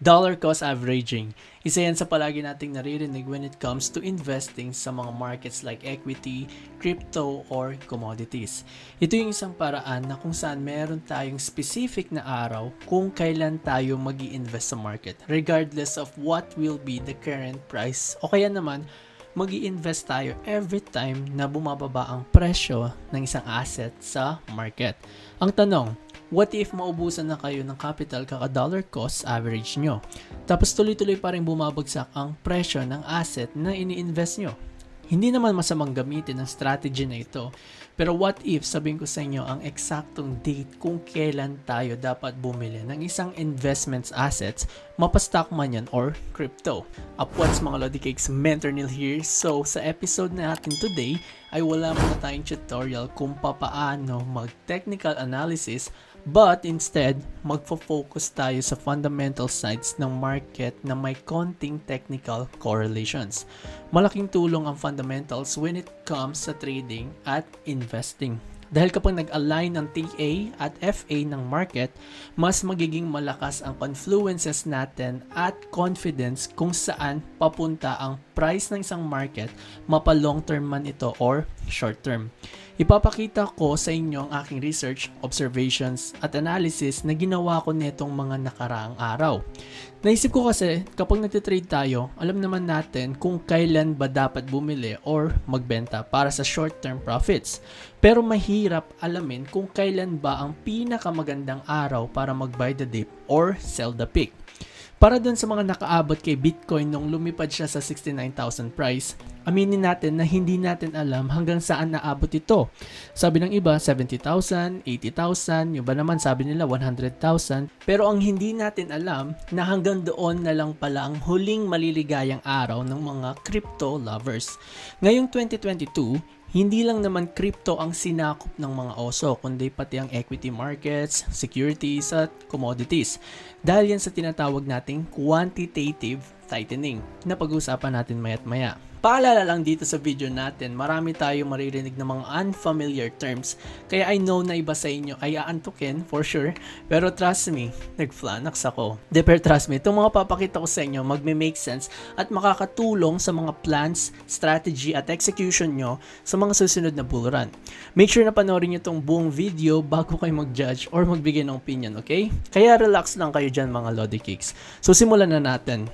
Dollar cost averaging. Isa yan sa palagi nating naririnig when it comes to investing sa mga markets like equity, crypto, or commodities. Ito yung isang paraan na kung saan meron tayong specific na araw kung kailan tayo mag-i-invest sa market, regardless of what will be the current price. O kaya naman, mag-i-invest tayo every time na bumababa ang presyo ng isang asset sa market. Ang tanong, what if maubusan na kayo ng capital kaka-dollar cost average nyo? Tapos tuloy-tuloy pa rin bumabagsak ang presyo ng asset na ini-invest nyo. Hindi naman masamang gamitin ang strategy na ito. Pero what if, sabihin ko sa inyo, ang eksaktong date kung kailan tayo dapat bumili ng isang investments assets, mapastock man yan or crypto. Upwards mga Lodi Cakes, Mentor Neil here. So sa episode natin today ay wala muna tayong tutorial kung papaano mag-technical analysis, but instead, magfo-focus tayo sa fundamental sides ng market na may konting technical correlations. Malaking tulong ang fundamentals when it comes sa trading at investing. Dahil kapag nag-align ang TA at FA ng market, mas magiging malakas ang confluences natin at confidence kung saan papunta ang price ng isang market, mapa long term man ito or short term. Ipapakita ko sa inyo ang aking research, observations, at analysis na ginawa ko netong mga nakaraang araw. Naisip ko kasi kapag nagtitrade tayo, alam naman natin kung kailan ba dapat bumili or magbenta para sa short-term profits. Pero mahirap alamin kung kailan ba ang pinakamagandang araw para mag-buy the dip or sell the peak. Para dun sa mga nakaabot kay Bitcoin nung lumipad siya sa 69,000 price, aminin natin na hindi natin alam hanggang saan naabot ito. Sabi ng iba, 70,000, 80,000, yung iba naman sabi nila 100,000. Pero ang hindi natin alam na hanggang doon na lang pala ang huling maliligayang araw ng mga crypto lovers. Ngayong 2022, hindi lang naman crypto ang sinakop ng mga oso, kundi pati ang equity markets, securities, at commodities. Dahil yan sa tinatawag nating quantitative tightening na pag-uusapan natin maya't maya. Paalala lang dito sa video natin, marami tayong maririnig ng mga unfamiliar terms, kaya I know na iba sa inyo ay aantukin for sure, pero trust me, nag-flanax ako. Pero trust me, itong mga papakita ko sa inyo magme-make sense at makakatulong sa mga plans, strategy at execution nyo sa mga susunod na bull run. Make sure na panoorin nyo itong buong video bago kayo mag-judge or magbigay ng opinion, okay? Kaya relax lang kayo dyan mga Lodi Cakes. So simulan na natin.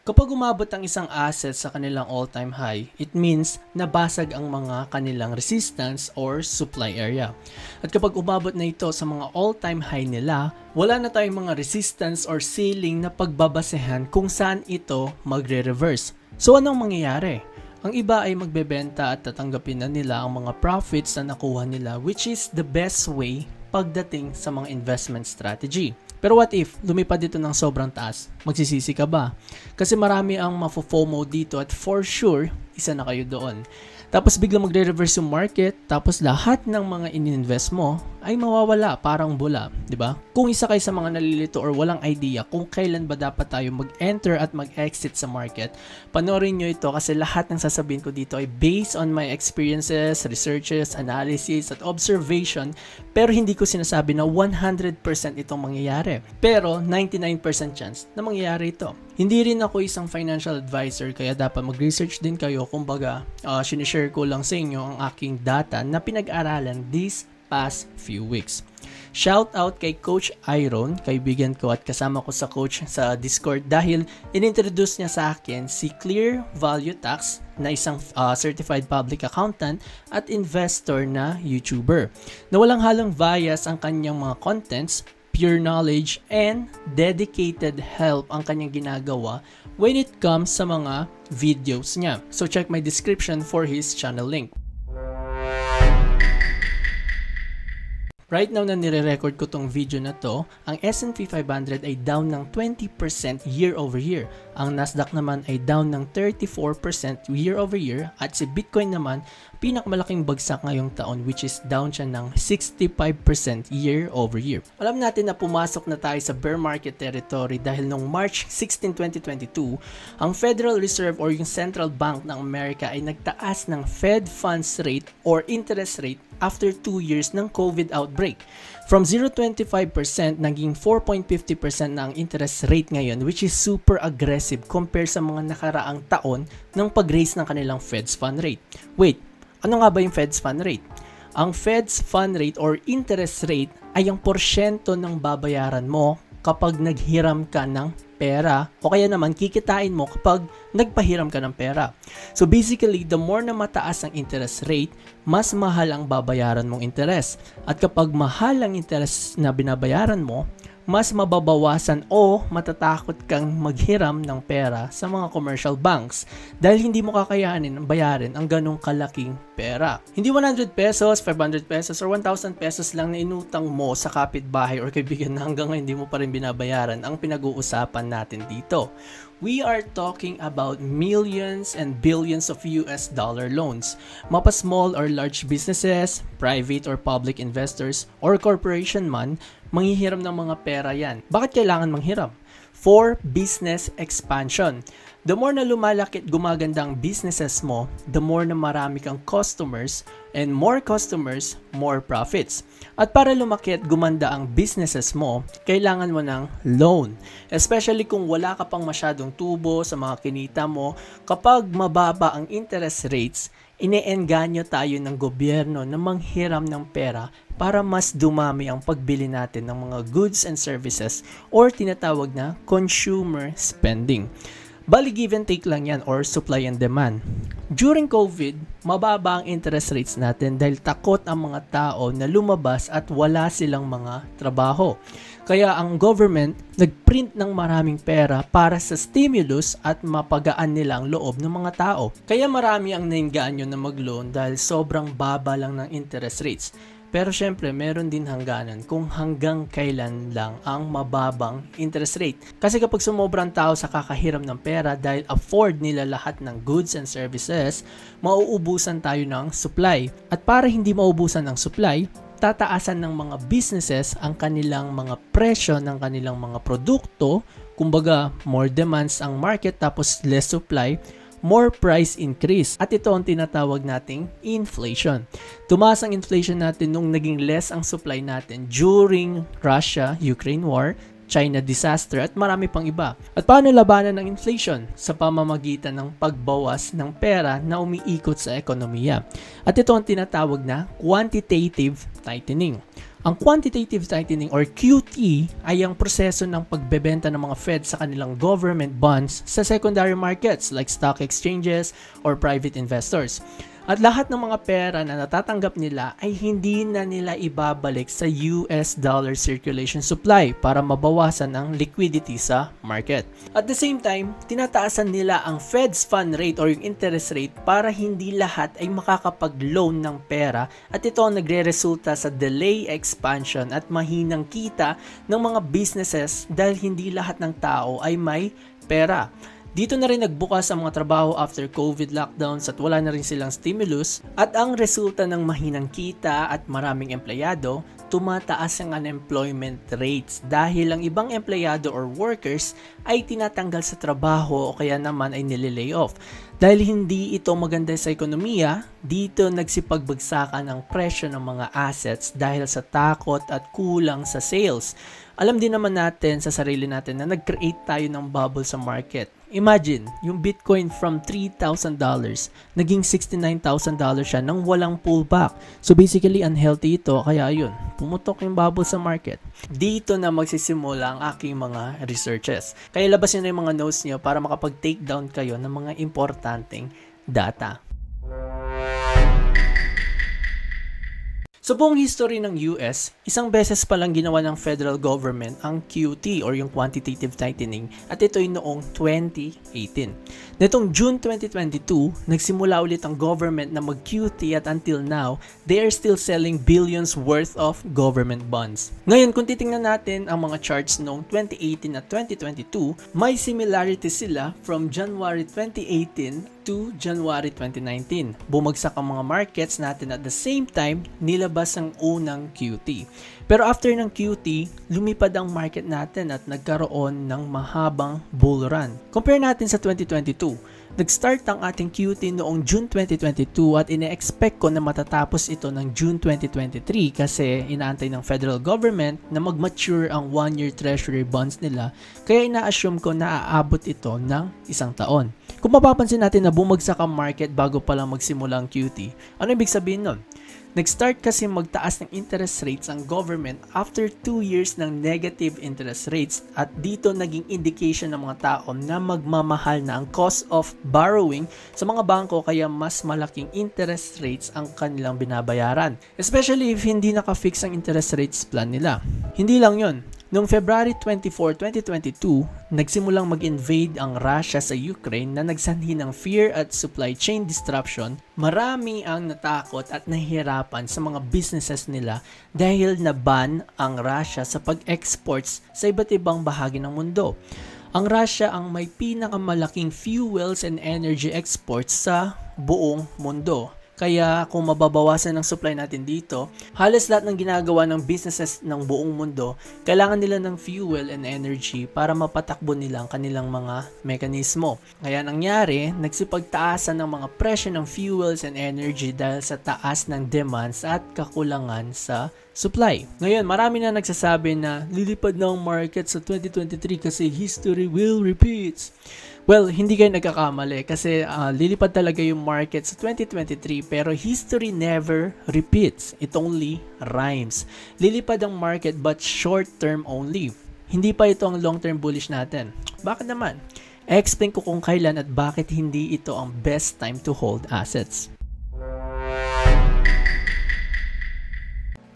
Kapag umabot ang isang asset sa kanilang all-time high, it means nabasag ang mga kanilang resistance or supply area. At kapag umabot na ito sa mga all-time high nila, wala na tayong mga resistance or ceiling na pagbabasehan kung saan ito magre-reverse. So anong mangyayari? Ang iba ay magbebenta at tatanggapin na nila ang mga profits na nakuha nila, which is the best way pagdating sa mga investment strategy. Pero what if lumipad dito ng sobrang taas? Magsisisi ka ba? Kasi marami ang mafo-FOMO dito at for sure, isa na kayo doon. Tapos biglang magre-reverse yung market, tapos lahat ng mga ininvest mo ay mawawala, parang bula, di ba? Kung isa kayo sa mga nalilito or walang idea kung kailan ba dapat tayo mag-enter at mag-exit sa market, panoorin nyo ito kasi lahat ng sasabihin ko dito ay based on my experiences, researches, analysis, at observation, pero hindi ko sinasabi na 100% itong mangyayari. Pero 99% chance na mangyayari ito. Hindi rin ako isang financial advisor kaya dapat mag-research din kayo. Kumbaga, sinishare ko lang sa inyo ang aking data na pinag-aralan these past few weeks. Shout out kay Coach Iron, kaibigan ko at kasama ko sa coach sa Discord dahil inintroduce niya sa akin si Clear Value Tax na isang certified public accountant at investor na YouTuber. Na walang halang bias ang kanyang mga contents, pure knowledge, and dedicated help ang kanyang ginagawa when it comes sa mga videos niya. So check my description for his channel link. Right now na nire-record ko tong video na to, ang S&P 500 ay down ng 20% year over year. Ang Nasdaq naman ay down ng 34% year over year at si Bitcoin naman pinakamalaking bagsak ngayong taon which is down siya ng 65% year over year. Alam natin na pumasok na tayo sa bear market territory dahil noong March 16, 2022, ang Federal Reserve or yung Central Bank ng Amerika ay nagtaas ng Fed funds rate or interest rate after 2 years ng COVID outbreak. From 0.25% naging 4.50% na ang interest rate ngayon which is super aggressive compared sa mga nakaraang taon ng pag-raise ng kanilang Fed's fund rate. Wait, ano nga ba yung Fed's fund rate? Ang Fed's fund rate or interest rate ay ang porsyento ng babayaran mo kapag naghiram ka ng pera o kaya naman kikitain mo kapag nagpahiram ka ng pera. So basically, the more na mataas ang interest rate, mas mahal ang babayaran mong interest. At kapag mahal ang interest na binabayaran mo, mas mababawasan o matatakot kang maghiram ng pera sa mga commercial banks dahil hindi mo kakayanin bayarin ang ganong kalaking pera. Hindi 100 pesos, 500 pesos, or 1,000 pesos lang na inutang mo sa kapitbahay or kaibigan na hanggang ngayon hindi mo pa rin binabayaran ang pinag-uusapan natin dito. We are talking about millions and billions of US dollar loans. Mapa small or large businesses, private or public investors, or corporation man, manghihiram ng mga pera yan. Bakit kailangan manghiram? For business expansion. The more na lumalaki at gumaganda ang businesses mo, the more na marami kang customers, and more customers, more profits. At para lumaki at gumanda ang businesses mo, kailangan mo ng loan. Especially kung wala ka pang masyadong tubo sa mga kinita mo, kapag mababa ang interest rates, ine-engganyo tayo ng gobyerno na manghiram ng pera para mas dumami ang pagbili natin ng mga goods and services or tinatawag na consumer spending. Bali give and take lang yan or supply and demand. During COVID, mababa ang interest rates natin dahil takot ang mga tao na lumabas at wala silang mga trabaho. Kaya ang government nagprint ng maraming pera para sa stimulus at mapagaan nila ang loob ng mga tao. Kaya marami ang nainganyo na mag-loan dahil sobrang baba lang ng interest rates. Pero syempre, meron din hangganan kung hanggang kailan lang ang mababang interest rate. Kasi kapag sumobrang tao sa kakahiram ng pera dahil afford nila lahat ng goods and services, mauubusan tayo ng supply. At para hindi maubusan ng supply, tataasan ng mga businesses ang kanilang mga presyo ng kanilang mga produkto. Kumbaga, more demands ang market tapos less supply, more price increase. At ito ang tinatawag nating inflation. Tumaas ang inflation natin nung naging less ang supply natin during Russia-Ukraine war, China disaster at marami pang iba. At paano labanan ng inflation? Sa pamamagitan ng pagbawas ng pera na umiikot sa ekonomiya. At ito ang tinatawag na quantitative tightening. Ang quantitative tightening or QT ay ang proseso ng pagbebenta ng mga Fed sa kanilang government bonds sa secondary markets like stock exchanges or private investors. At lahat ng mga pera na natatanggap nila ay hindi na nila ibabalik sa US dollar circulation supply para mabawasan ang liquidity sa market. At the same time, tinataasan nila ang Fed's fund rate or yung interest rate para hindi lahat ay makakapag-loan ng pera at ito ang nagre-resulta sa delay expansion at mahinang kita ng mga businesses dahil hindi lahat ng tao ay may pera. Dito na rin nagbukas ang mga trabaho after COVID lockdowns at wala na rin silang stimulus at ang resulta ng mahinang kita at maraming empleyado, tumataas ang unemployment rates dahil ang ibang empleyado or workers ay tinatanggal sa trabaho o kaya naman ay nililay off. Dahil hindi ito maganda sa ekonomiya, dito nagsipagbagsakan ang presyo ng mga assets dahil sa takot at kulang sa sales. Alam din naman natin sa sarili natin na nag-create tayo ng bubble sa market. Imagine, yung Bitcoin from $3,000, naging $69,000 siya nang walang pullback. So basically, unhealthy ito. Kaya ayun, pumutok yung bubble sa market. Dito na magsisimula ang aking mga researches. Kaya labas nyo na yung mga notes nyo para makapag-take down kayo ng mga importanteng data. Sa buong history ng US, isang beses pa lang ginawa ng federal government ang QT or yung quantitative tightening at ito ay noong 2018. Netong June 2022, nagsimula ulit ang government na mag-QT at until now, they are still selling billions worth of government bonds. Ngayon, kung titingnan natin ang mga charts noong 2018 at 2022, may similarity sila from January 2018 to January 2019. Bumagsak ang mga markets natin at the same time, nilabas ang unang QT. Pero after ng QT, lumipad ang market natin at nagkaroon ng mahabang bull run. Compare natin sa 2022. Nag-start ang ating QT noong June 2022 at ine-expect ko na matatapos ito ng June 2023 kasi inaantay ng federal government na mag-mature ang 1-year treasury bonds nila kaya ina-assume ko na aabot ito ng 1 taon. Kung mapapansin natin na bumagsak ang market bago pa lang magsimula ang QT, ano ibig sabihin nun? Nag-start kasi magtaas ng interest rates ang government after 2 years ng negative interest rates at dito naging indication ng mga tao na magmamahal na ang cost of borrowing sa mga bangko kaya mas malaking interest rates ang kanilang binabayaran. Especially if hindi naka-fix ang interest rates plan nila. Hindi lang yon. Noong February 24, 2022, nagsimulang mag-invade ang Russia sa Ukraine na nagsanhi ng fear at supply chain disruption. Marami ang natakot at nahihirapan sa mga businesses nila dahil na-ban ang Russia sa pag-exports sa iba't ibang bahagi ng mundo. Ang Russia ang may pinakamalaking fuels and energy exports sa buong mundo. Kaya kung mababawasan ang supply natin dito, halos lahat ng ginagawa ng businesses ng buong mundo, kailangan nila ng fuel and energy para mapatakbo nila ang kanilang mga mekanismo. Kaya nangyari, nagsipagtaasan ng mga presyo ng fuels and energy dahil sa taas ng demands at kakulangan sa supply. Ngayon, marami na nagsasabi na lilipad na ang market sa 2023 kasi history will repeat. Well, hindi kayo nagkakamali kasi lilipad talaga yung market sa 2023 pero history never repeats. It only rhymes. Lilipad ang market but short term only. Hindi pa ito ang long term bullish natin. Bakit naman? I-explain ko kung kailan at bakit hindi ito ang best time to hold assets.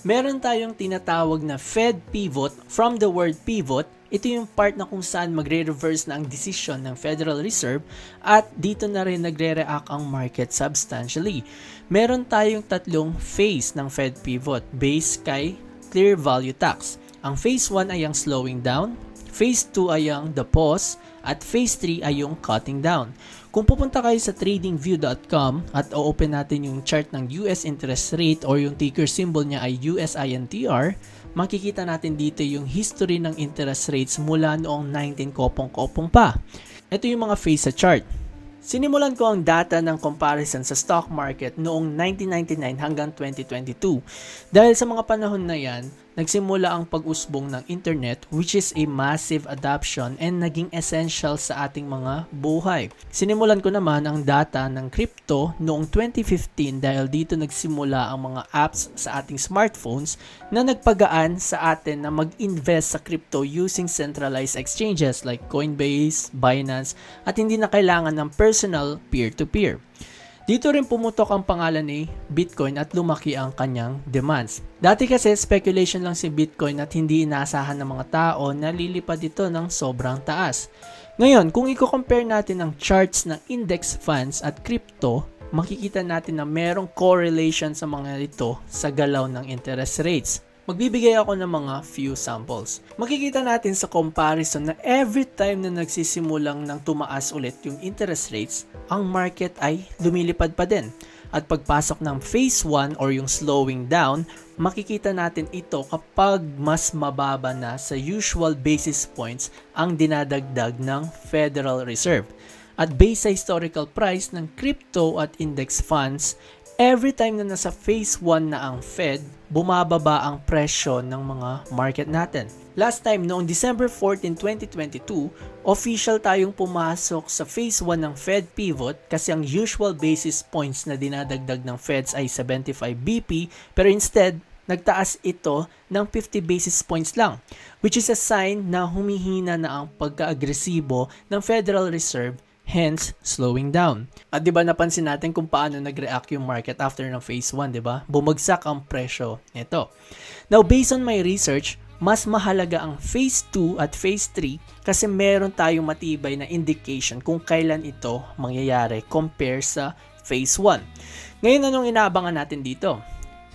Meron tayong tinatawag na Fed pivot. From the word pivot, ito yung part na kung saan magre-reverse na ang decision ng Federal Reserve at dito na rin nagre-react ang market substantially. Meron tayong tatlong phase ng Fed pivot based kay clear value tax. Ang phase 1 ay ang slowing down, phase 2 ay ang the pause, at phase 3 ay yung cutting down. Kung pupunta kayo sa tradingview.com at o-open natin yung chart ng US interest rate or yung ticker symbol niya ay USINTR, makikita natin dito yung history ng interest rates mula noong 19 pa. Ito yung mga phase sa chart. Sinimulan ko ang data ng comparison sa stock market noong 1999 hanggang 2022. Dahil sa mga panahon na yan, nagsimula ang pag-usbong ng internet which is a massive adoption and naging essential sa ating mga buhay. Sinimulan ko naman ang data ng crypto noong 2015 dahil dito nagsimula ang mga apps sa ating smartphones na nagpagaan sa atin na mag-invest sa crypto using centralized exchanges like Coinbase, Binance at hindi na kailangan ng personal peer-to-peer. Dito rin pumutok ang pangalan ni Bitcoin at lumaki ang kanyang demands. Dati kasi speculation lang si Bitcoin at hindi inaasahan ng mga tao na lilipad ito ng sobrang taas. Ngayon, kung i-compare natin ang charts ng index funds at crypto, makikita natin na merong correlation sa mga ito sa galaw ng interest rates. Magbibigay ako ng mga few samples. Makikita natin sa comparison na every time na nagsisimulang ng tumaas ulit yung interest rates, ang market ay lumilipad pa din. At pagpasok ng phase 1 or yung slowing down, makikita natin ito kapag mas mababa na sa usual basis points ang dinadagdag ng Federal Reserve. At based sa historical price ng crypto at index funds, every time na nasa phase 1 na ang Fed, bumababa ang presyo ng mga market natin. Last time, noong December 14, 2022, official tayong pumasok sa phase 1 ng Fed pivot kasi ang usual basis points na dinadagdag ng Feds ay 75 BP pero instead, nagtaas ito ng 50 basis points lang, which is a sign na humihina na ang pagka-agresibo ng Federal Reserve hence slowing down. At 'di ba napansin natin kung paano nag-react yung market after ng phase 1, 'di ba? Bumagsak ang presyo nito. Now, based on my research, mas mahalaga ang phase 2 at phase 3 kasi meron tayong matibay na indication kung kailan ito mangyayari compare sa phase 1. Ngayon, anong inaabangan natin dito?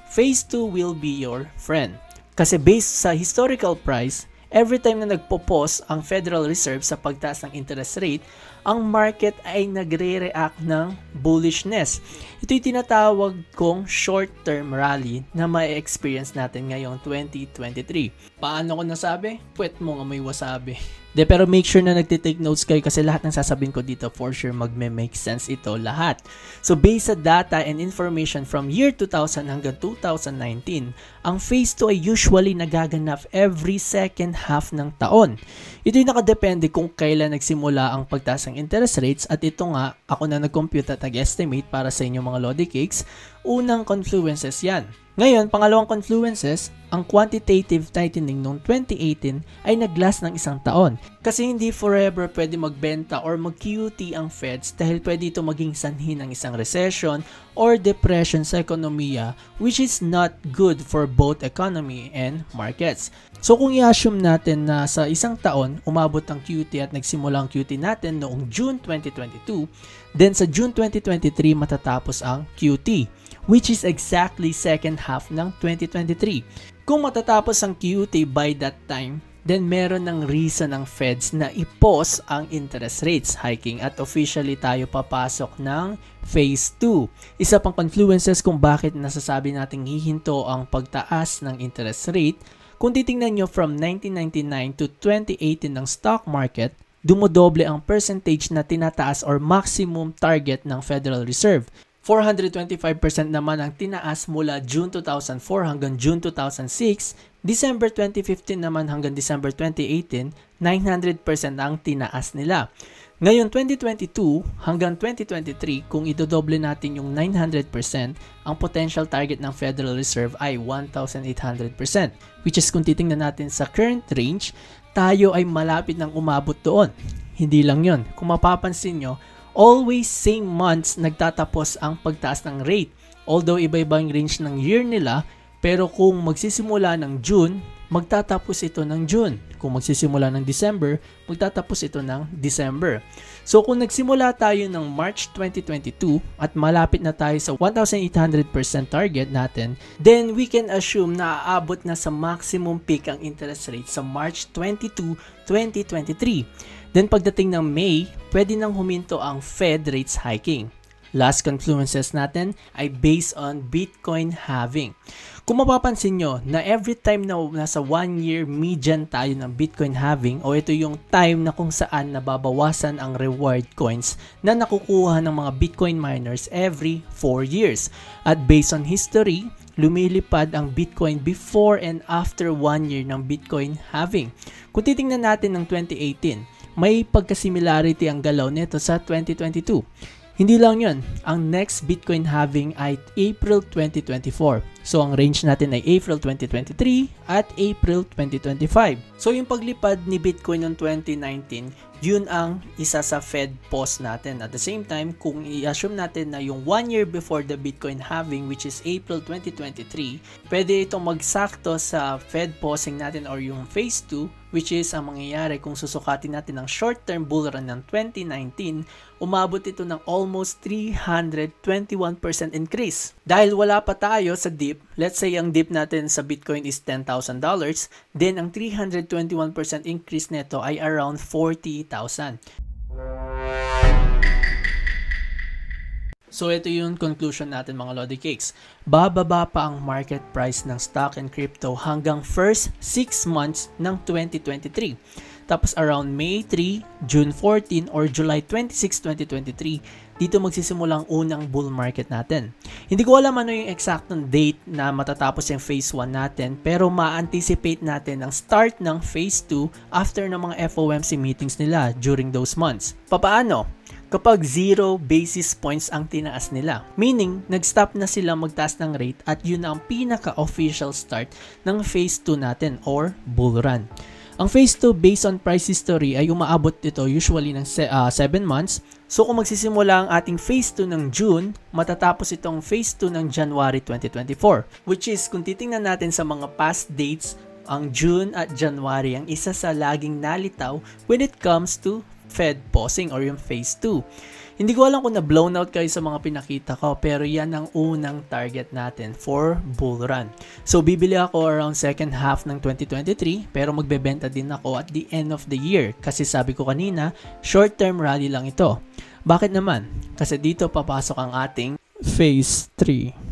Phase 2 will be your friend. Kasi based sa historical price, every time na nagpo-pause ang Federal Reserve sa pagtaas ng interest rate, ang market ay nagre-react ng bullishness. Ito'y tinatawag kong short-term rally na ma-experience natin ngayong 2023. Paano ko nasabi? Puwet mo nga may wasabi. Pero make sure na nagtitake notes kayo kasi lahat ng sasabihin ko dito for sure magme-make sense ito lahat. So based sa data and information from year 2000 hanggang 2019, ang phase 2 ay usually nagaganap every second half ng taon. Ito'y nakadepende kung kailan nagsimula ang pagtaas ng interest rates at ito nga, ako na nag-compute at nag-estimate para sa inyong mga Lodi Cakes, unang confluences yan. Ngayon, pangalawang confluences, ang quantitative tightening noong 2018 ay nag-last ng isang taon. Kasi hindi forever pwede magbenta or mag-QT ang Feds dahil pwede ito maging sanhi ng isang recession or depression sa ekonomiya, which is not good for both economy and markets. So kung i-assume natin na sa isang taon, umabot ang QT at nagsimula ang QT natin noong June 2022, then sa June 2023 matatapos ang QT, which is exactly second half ng 2023. Kung matatapos ang QT by that time, then meron ng reason ng Feds na i-pause ang interest rates hiking at officially tayo papasok ng phase 2. Isa pang confluences kung bakit nasasabi nating hihinto ang pagtaas ng interest rate, kung titingnan nyo from 1999 to 2018 ng stock market, dumodoble ang percentage na tinataas or maximum target ng Federal Reserve. 425% naman ang tinaas mula June 2004 hanggang June 2006, December 2015 naman hanggang December 2018, 900% ang tinaas nila. Ngayon 2022 hanggang 2023, kung idodoble natin yung 900%, ang potential target ng Federal Reserve ay 1,800%, which is kung titingnan natin sa current range, tayo ay malapit ng umabot doon. Hindi lang yon. Kung mapapansin nyo, always same months nagtatapos ang pagtaas ng rate. Although iba-iba yung range ng year nila, pero kung magsisimula ng June, magtatapos ito ng June. Kung magsisimula ng December, magtatapos ito ng December. So kung nagsimula tayo ng March 2022 at malapit na tayo sa 1,800% target natin, then we can assume na aabot na sa maximum peak ang interest rate sa March 22, 2023. Then pagdating ng May, pwede nang huminto ang Fed rates hiking. Last confluences natin ay based on Bitcoin halving. Kung mapapansin nyo na every time na nasa 1 year median tayo ng Bitcoin halving o ito yung time na kung saan nababawasan ang reward coins na nakukuha ng mga Bitcoin miners every 4 years. At based on history, lumilipad ang Bitcoin before and after 1 year ng Bitcoin halving. Kung titingnan natin ng 2018, may pagkasimilarity ang galaw nito sa 2022. Hindi lang yun, ang next Bitcoin halving ay April 2024. So ang range natin ay April 2023 at April 2025. So yung paglipad ni Bitcoin noong 2019, yun ang isa sa Fed pause natin. At the same time, kung i-assume natin na yung 1 year before the Bitcoin halving, which is April 2023, pwede itong magsakto sa Fed pausing natin or yung phase 2, which is ang mangyayari kung susukatin natin ang short-term bull run ng 2019, umabot ito ng almost 321% increase. Dahil wala pa tayo sa dip, let's say ang dip natin sa Bitcoin is $10,000, then ang 321% increase nito ay around 40,000. So ito yung conclusion natin mga Lodi Cakes. Bababa pa ang market price ng stock and crypto hanggang first 6 months ng 2023. Tapos around May 3, June 14, or July 26, 2023, dito magsisimula ang unang bull market natin. Hindi ko alam ano yung exactong date na matatapos yung phase 1 natin, pero ma-anticipate natin ang start ng phase 2 after ng mga FOMC meetings nila during those months. Papaano? Kapag 0 basis points ang tinaas nila. Meaning, nag-stop na sila magtaas ng rate at yun ang pinaka-official start ng phase 2 natin or bull run. Ang phase 2 based on price history ay umaabot ito usually ng 7 months. So kung magsisimula ang ating phase 2 ng June, matatapos itong phase 2 ng January 2024. Which is kung titingnan natin sa mga past dates, ang June at January ang isa sa laging nalitaw when it comes to Fed pausing or yung phase 2. Hindi ko alam kung na-blown out kayo sa mga pinakita ko, pero yan ang unang target natin for bull run. So, bibili ako around second half ng 2023, pero magbebenta din ako at the end of the year. Kasi sabi ko kanina, short-term rally lang ito. Bakit naman? Kasi dito papasok ang ating phase 3.